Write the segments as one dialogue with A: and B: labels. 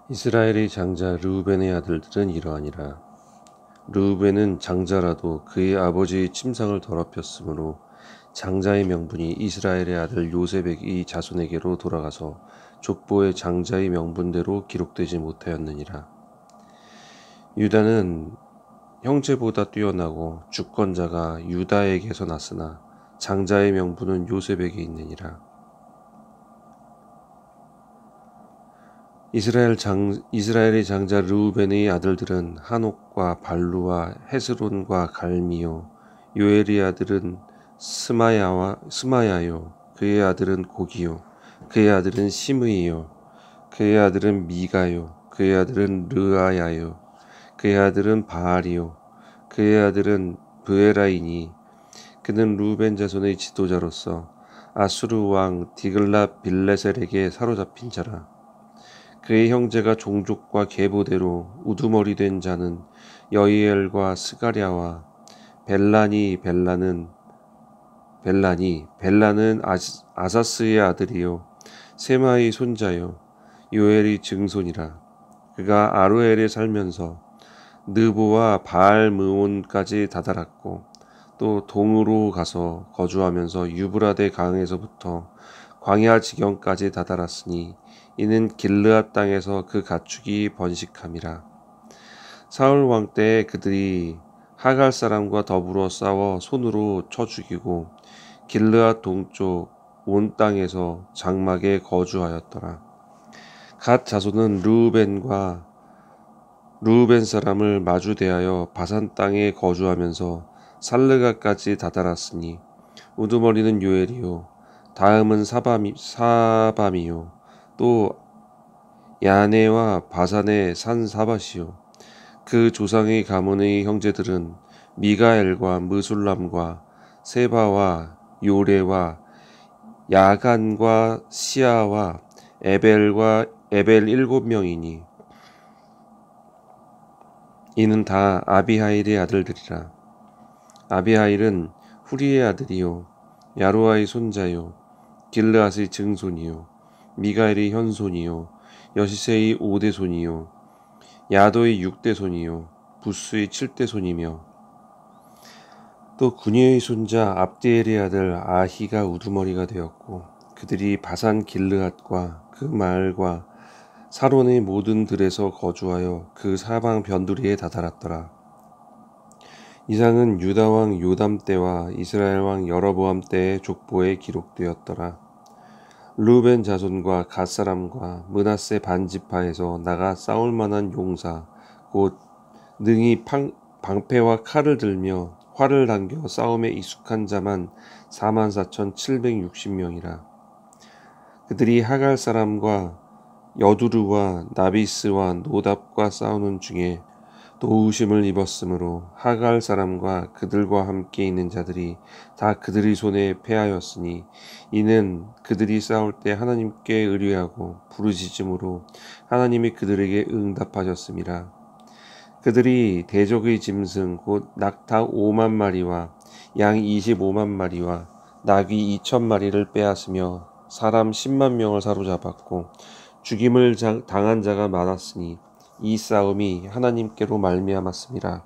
A: 이스라엘의 장자 르우벤의 아들들은 이러하니라. 르우벤은 장자라도 그의 아버지의 침상을 더럽혔으므로 장자의 명분이 이스라엘의 아들 요셉의 자손에게로 돌아가서 족보의 장자의 명분대로 기록되지 못하였느니라. 유다는 형제보다 뛰어나고 주권자가 유다에게서 났으나 장자의 명분은 요셉에게 있느니라. 이스라엘의 장자 르우벤의 아들들은 한옥과 발루와 헤스론과 갈미요. 요엘의 아들은 스마야요. 그의 아들은 고기요. 그의 아들은 시므이요. 그의 아들은 미가요. 그의 아들은 르아야요. 그의 아들은 바알이요. 그의 아들은 브에라이니. 그는 르우벤 자손의 지도자로서 아수르 왕 디글랏 빌레셀에게 사로잡힌 자라. 그의 형제가 종족과 계보대로 우두머리 된 자는 여이엘과 스가랴와 벨란은 아사스의 아들이요 세마의 손자요 요엘의 증손이라. 그가 아루엘에 살면서 느보와 바알므온까지 다다랐고 또 동으로 가서 거주하면서 유브라데 강에서부터 광야 지경까지 다다랐으니 이는 길르앗 땅에서 그 가축이 번식함이라. 사울 왕 때에 그들이 하갈 사람과 더불어 싸워 손으로 쳐 죽이고 길르앗 동쪽 온 땅에서 장막에 거주하였더라. 갓 자손은 르우벤 사람을 마주 대하여 바산 땅에 거주하면서 살르가까지 다다랐으니 우두머리는 요엘이요 다음은 사밤이요 또 야네와 바산의 산 사밧이요. 그 조상의 가문의 형제들은 미가엘과 무술람과 세바와 요레와 야간과 시아와 에벨 7명이니 이는 다 아비하일의 아들들이라. 아비하일은 후리의 아들이요 야로아의 손자요 길르앗의 증손이요 미가엘의 현손이요 여시세의 5대손이요 야도의 6대손이요 부스의 7대손이며 또 구니의 손자 압디엘의 아들 아히가 우두머리가 되었고 그들이 바산 길르앗과 그 마을과 사론의 모든 들에서 거주하여 그 사방 변두리에 다다랐더라. 이상은 유다 왕 요담 때와 이스라엘 왕 여로보암 때의 족보에 기록되었더라. 르우벤 자손과 갓 사람과 므낫세 반지파에서 나가 싸울 만한 용사 곧 능히 방패와 칼을 들며 활을 당겨 싸움에 익숙한 자만 44,760명이라. 그들이 하갈 사람과 여두르와 나비스와 노답과 싸우는 중에 도우심을 입었으므로 하갈 사람과 그들과 함께 있는 자들이 다 그들의 손에 패하였으니 이는 그들이 싸울 때 하나님께 의뢰하고 부르짖음으로 하나님이 그들에게 응답하셨음이라. 그들이 대적의 짐승 곧 낙타 5만 마리와 양 25만 마리와 나귀 2천 마리를 빼앗으며 사람 10만 명을 사로잡았고 죽임을 당한 자가 많았으니 이 싸움이 하나님께로 말미암았음이라.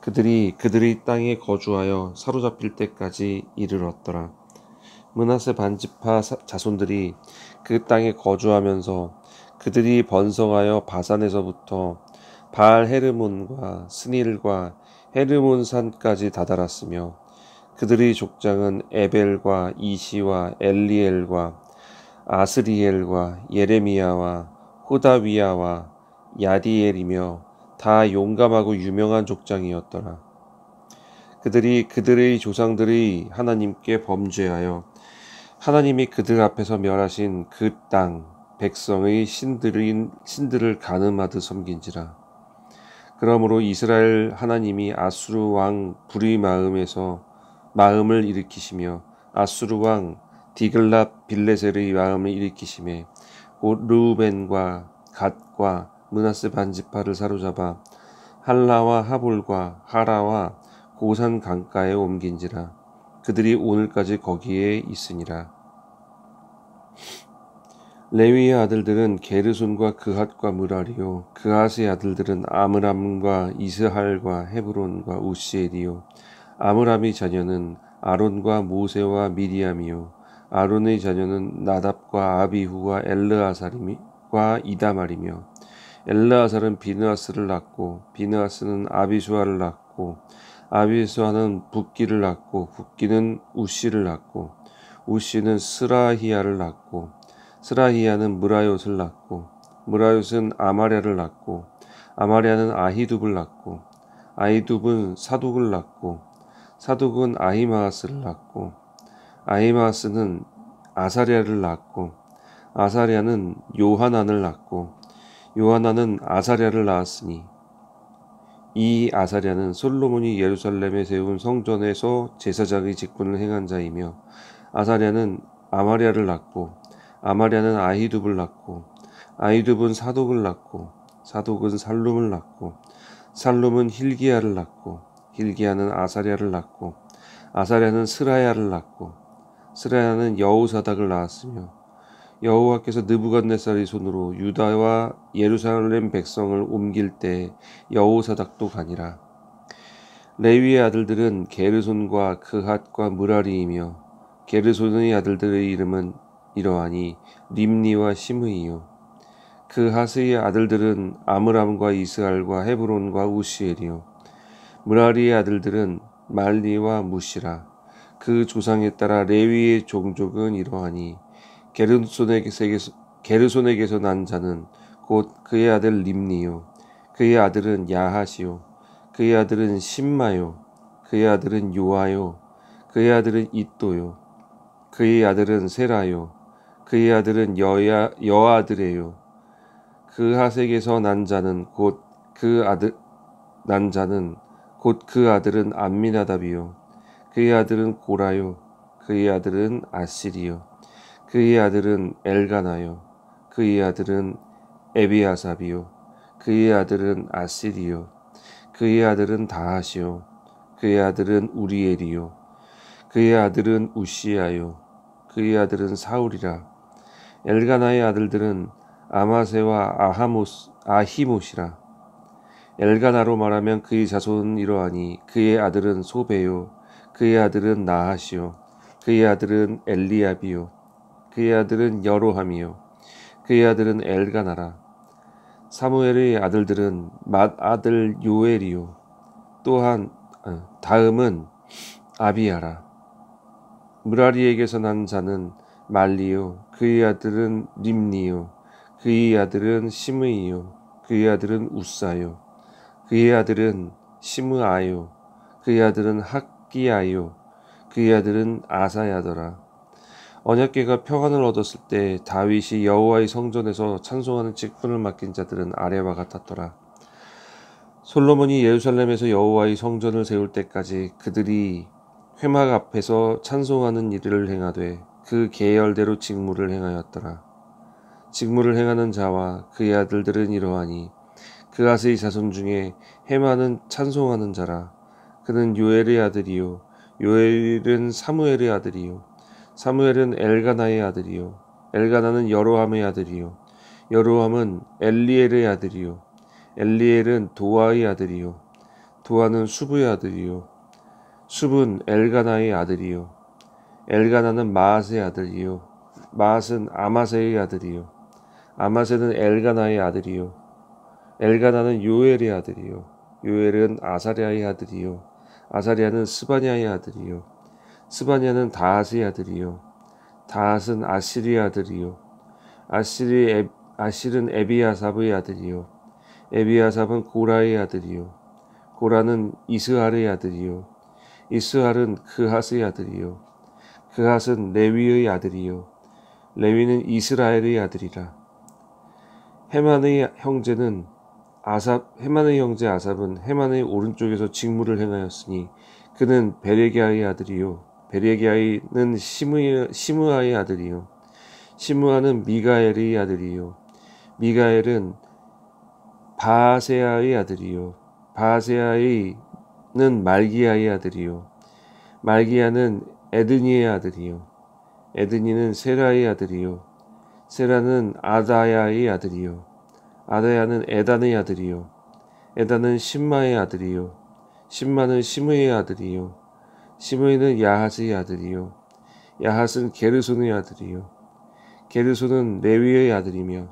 A: 그들이 그들의 땅에 거주하여 사로잡힐 때까지 이르렀더라. 므낫세 반지파 자손들이 그 땅에 거주하면서 그들이 번성하여 바산에서부터 바알 헤르몬과 스닐과 헤르몬 산까지 다다랐으며 그들의 족장은 에벨과 이시와 엘리엘과 아스리엘과 예레미야와 호다위야와 야디엘이며 다 용감하고 유명한 족장이었더라. 그들이 그들의 조상들의 하나님께 범죄하여 하나님이 그들 앞에서 멸하신 그 땅 백성의 신들을 가늠하듯 섬긴지라. 그러므로 이스라엘 하나님이 아수르 왕 불의 마음을 일으키시며 아수르 왕 디글랏 빌레셀의 마음을 일으키심에 곧 르우벤과 갓과 므낫세 반지파를 사로잡아 할라와 하볼과 하라와 고산 강가에 옮긴지라. 그들이 오늘까지 거기에 있으니라. 레위의 아들들은 게르손과 그핫과 무라리요 그핫의 아들들은 아므람과 이스할과 헤브론과 우시엘이요 아므람의 자녀는 아론과 모세와 미리암이요 아론의 자녀는 나답과 아비후와 엘르아살과 이다말이며 엘르아살은 비느하스를 낳고 비느하스는 아비수아를 낳고 아비수아는 붓기를 낳고 붓기는 우시를 낳고 우시는 스라히야를 낳고 스라히야는 무라요스를 낳고 무라요스는 아마랴를 낳고 아마랴는 아히둡을 낳고 아히둡은 사독을 낳고 사독은 아히마아스를 낳고 아히마아스는 아사랴를 낳고 아사랴는 요하난을 낳고 요하난은 아사랴를 낳았으니 이 아사랴는 솔로몬이 예루살렘에 세운 성전에서 제사장의 직분을 행한 자이며 아사랴는 아마랴를 낳고 아마랴는 아히둡을 낳고 아히둡은 사독을 낳고 사독은 살룸을 낳고 살룸은 힐기야를 낳고 힐기야는 아사랴를 낳고 아사랴는 스라야를 낳고 스라야는 여호사닥을 낳았으며 여호와께서 느부갓네살의 손으로 유다와 예루살렘 백성을 옮길 때 여호사닥도 가니라. 레위의 아들들은 게르손과 그핫과 무라리이며 게르손의 아들들의 이름은 이러하니 림니와 시므이요 그핫의 아들들은 아므람과 이스할과 헤브론과 우시엘이요 무라리의 아들들은 말리와 무시라. 그 조상에 따라 레위의 종족은 이러하니 게르손에게서 난 자는 곧 그의 아들 림니요 그의 아들은 야하시요 그의 아들은 심마요 그의 아들은 요아요 그의 아들은 잇도요 그의 아들은 세라요 그의 아들은 여아드레요 그 핫에게서 난 자는 곧 그 아들은 암미나답이요 그의 아들은 고라요 그의 아들은 아시리요 그의 아들은 엘가나요 그의 아들은 에비아삽이요 그의 아들은 아시리요 그의 아들은 다하시요 그의 아들은 우리엘이요 그의 아들은 우시야요 그의 아들은 사울이라. 엘가나의 아들들은 아마세와 아히못이라. 엘가나로 말하면 그의 자손은 이러하니 그의 아들은 소베요 그의 아들은 나하시요 그의 아들은 엘리압이요 그의 아들은 여로함이요 그의 아들은 엘가나라. 사무엘의 아들들은 맏아들 요엘이요 또한 다음은 아비야라. 무라리에게서 난 자는 말리요 그의 아들은 림니요 그의 아들은 시므이요 그의 아들은 우사요 그의 아들은 시므아요 그의 아들은 학기야요 그의 아들은 아사야더라. 언약궤가 평안을 얻었을 때 다윗이 여호와의 성전에서 찬송하는 직분을 맡긴 자들은 아래와 같았더라. 솔로몬이 예루살렘에서 여호와의 성전을 세울 때까지 그들이 회막 앞에서 찬송하는 일을 행하되 그 계열대로 직무를 행하였더라. 직무를 행하는 자와 그의 아들들은 이러하니 그핫의 자손 중에 헤만은 찬송하는 자라. 그는 요엘의 아들이요 요엘은 사무엘의 아들이요 사무엘은 엘가나의 아들이요 엘가나는 여로함의 아들이요 여로함은 엘리엘의 아들이요 엘리엘은 도아의 아들이요 도아는 수브의 아들이요 숲은 엘가나의 아들이요 엘가나는 마앗의 아들이요 마앗은 아마세의 아들이요 아마세는 엘가나의 아들이요 엘가나는 요엘의 아들이요 요엘은 아사랴의 아들이요 아사랴는 스바냐의 아들이요 스바냐는 다핫의 아들이요 다핫은 아시리의 아들이요 아실은 에비아삽의 아들이요 에비아삽은 고라의 아들이요 고라는 이스할의 아들이요 이스할은 그핫의 아들이요 그핫은 레위의 아들이요 레위는 이스라엘의 아들이라. 헤만의 형제 아삽은 헤만의 오른쪽에서 직무를 행하였으니 그는 베레기야의 아들이요 베레기야는 시므아의 아들이요 시므아는 미가엘의 아들이요 미가엘은 바세아의 아들이요 바세아는 말기야의 아들이요 말기야는 에드니의 아들이요 에드니는 세라의 아들이요 세라는 아다야의 아들이요 아다야는 에단의 아들이요 에단은 심마의 아들이요 심마는 시므의 아들이요 시므이는 야핫의 아들이요 야핫은 게르손의 아들이요 게르손은 레위의 아들이며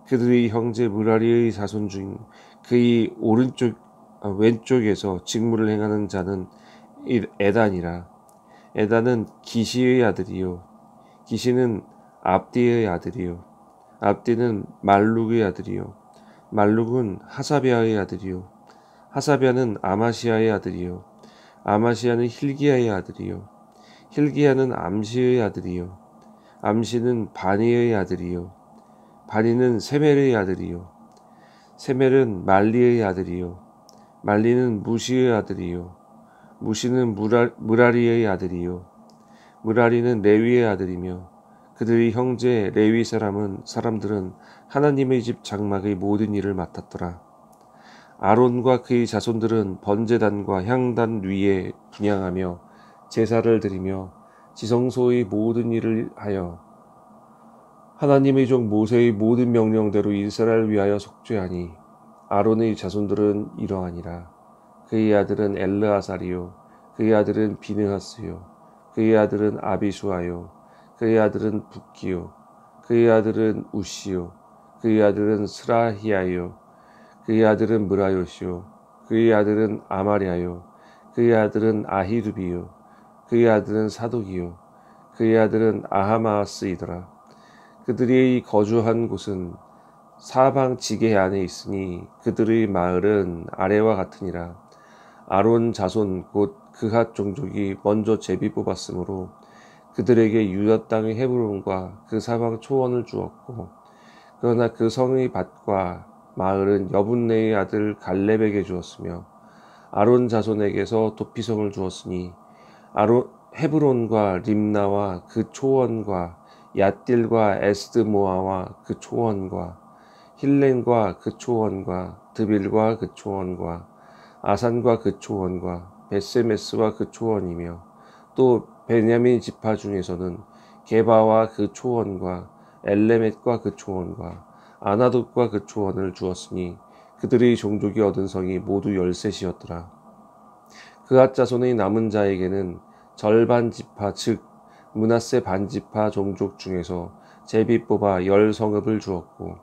A: 그들의 형제 무라리의 자손 중 그의 왼쪽에서 직무를 행하는 자는 에단이라. 에단은 기시의 아들이요 기시는 압디의 아들이요 압디는 말룩의 아들이요 말룩은 하사비아의 아들이요 하사비아는 아마시아의 아들이요 아마시아는 힐기야의 아들이요 힐기야는 암시의 아들이요 암시는 바니의 아들이요 바니는 세멜의 아들이요 세멜은 말리의 아들이요 말리는 무시의 아들이요 무시는 무라리의 아들이요 무라리는 레위의 아들이며 그들의 형제 레위 사람들은 하나님의 집 장막의 모든 일을 맡았더라. 아론과 그의 자손들은 번제단과 향단 위에 분향하며 제사를 드리며 지성소의 모든 일을 하여 하나님의 종 모세의 모든 명령대로 이스라엘을 위하여 속죄하니 아론의 자손들은 이러하니라. 그의 아들은 엘르아살이요 그의 아들은 비느하스요 그의 아들은 아비수아요 그의 아들은 붓기요 그의 아들은 우시요 그의 아들은 스라히야요 그의 아들은 무라요시요 그의 아들은 아마리아요 그의 아들은 아히두비요 그의 아들은 사독이요 그의 아들은 아하마스이더라. 그들이 거주한 곳은 사방 지게 안에 있으니 그들의 마을은 아래와 같으니라. 아론 자손 곧 그핫 종족이 먼저 제비 뽑았으므로 그들에게 유다 땅의 헤브론과 그 사방 초원을 주었고 그러나 그 성의 밭과 마을은 여분네의 아들 갈렙에게 주었으며 아론 자손에게서 도피성을 주었으니 헤브론과 림나와 그 초원과 얏딜과 에스드모아와 그 초원과 힐렌과 그 초원과 드빌과 그 초원과 아산과 그 초원과 베세메스와 그 초원이며 또 베냐민 지파 중에서는 게바와 그 초원과 엘레멧과 그 초원과 아나돗과 그 초원을 주었으니 그들의 종족이 얻은 성이 모두 13이었더라. 그앗 자손의 남은 자에게는 절반 지파 즉 므낫세 반지파 종족 중에서 제비 뽑아 10성읍을 주었고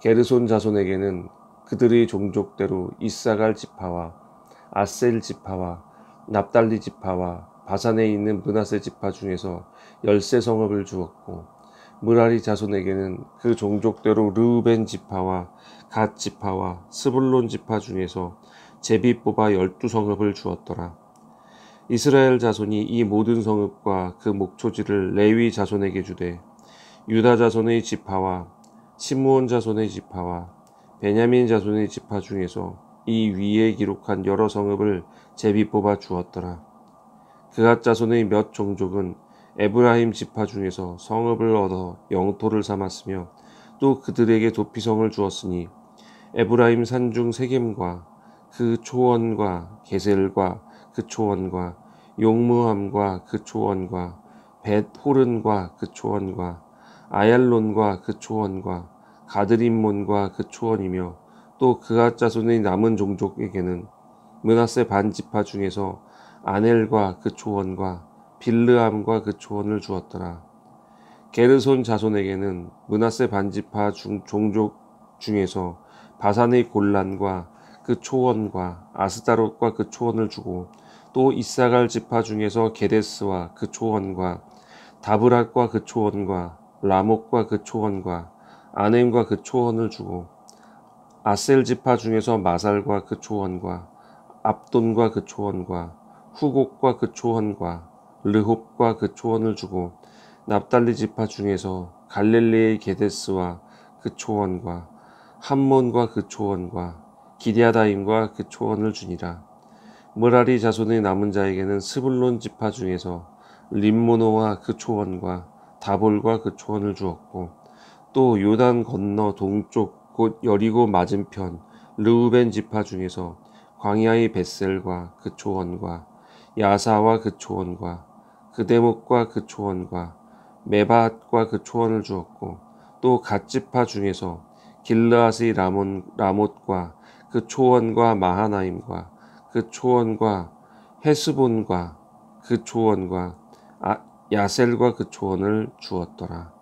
A: 게르손 자손에게는 그들의 종족대로 이사갈 지파와 아셀 지파와 납달리 지파와 바산에 있는 므낫세 지파 중에서 13성읍을 주었고 무라리 자손에게는 그 종족대로 르우벤 지파와 갓 지파와 스불론 지파 중에서 제비 뽑아 12성읍을 주었더라. 이스라엘 자손이 이 모든 성읍과 그 목초지를 레위 자손에게 주되 유다 자손의 지파와 시므온 자손의 지파와 베냐민 자손의 지파 중에서 이 위에 기록한 여러 성읍을 제비 뽑아 주었더라. 그앗 자손의 몇 종족은 에브라임 지파 중에서 성읍을 얻어 영토를 삼았으며 또 그들에게 도피성을 주었으니 에브라임 산중 세겜과 그 초원과 게셀과 그 초원과 용무함과 그 초원과 벳호른과 그 초원과 아얄론과 그 초원과 가드림몬과 그 초원이며 또 그앗 자손의 남은 종족에게는 므낫세 반지파 중에서 아넬과 그 초원과 빌르암과 그 초원을 주었더라. 게르손 자손에게는 므낫세 반지파 종족 중에서 바산의 골란과 그 초원과 아스다롯과 그 초원을 주고 또 이사갈 지파 중에서 게데스와 그 초원과 다브랏과 그 초원과 라목과 그 초원과 아넴과 그 초원을 주고 아셀 지파 중에서 마살과 그 초원과 압돈과 그 초원과 후곡과 그 초원과 르홉과 그 초원을 주고 납달리 지파 중에서 갈릴리의 게데스와 그 초원과 함몬과 그 초원과 기디아다임과 그 초원을 주니라. 무라리 자손의 남은 자에게는 스불론 지파 중에서 림모노와 그 초원과 다볼과 그 초원을 주었고 또 요단 건너 동쪽 곧 여리고 맞은편 르우벤 지파 중에서 광야의 벳셀과 그 초원과 야사와 그 초원과 그데목과 그 초원과 메바앗과 그 초원을 주었고 또 갓지파 중에서 길르앗의 라못과 그 초원과 마하나임과 그 초원과 헤스본과 그 초원과 야셀과 그 초원을 주었더라.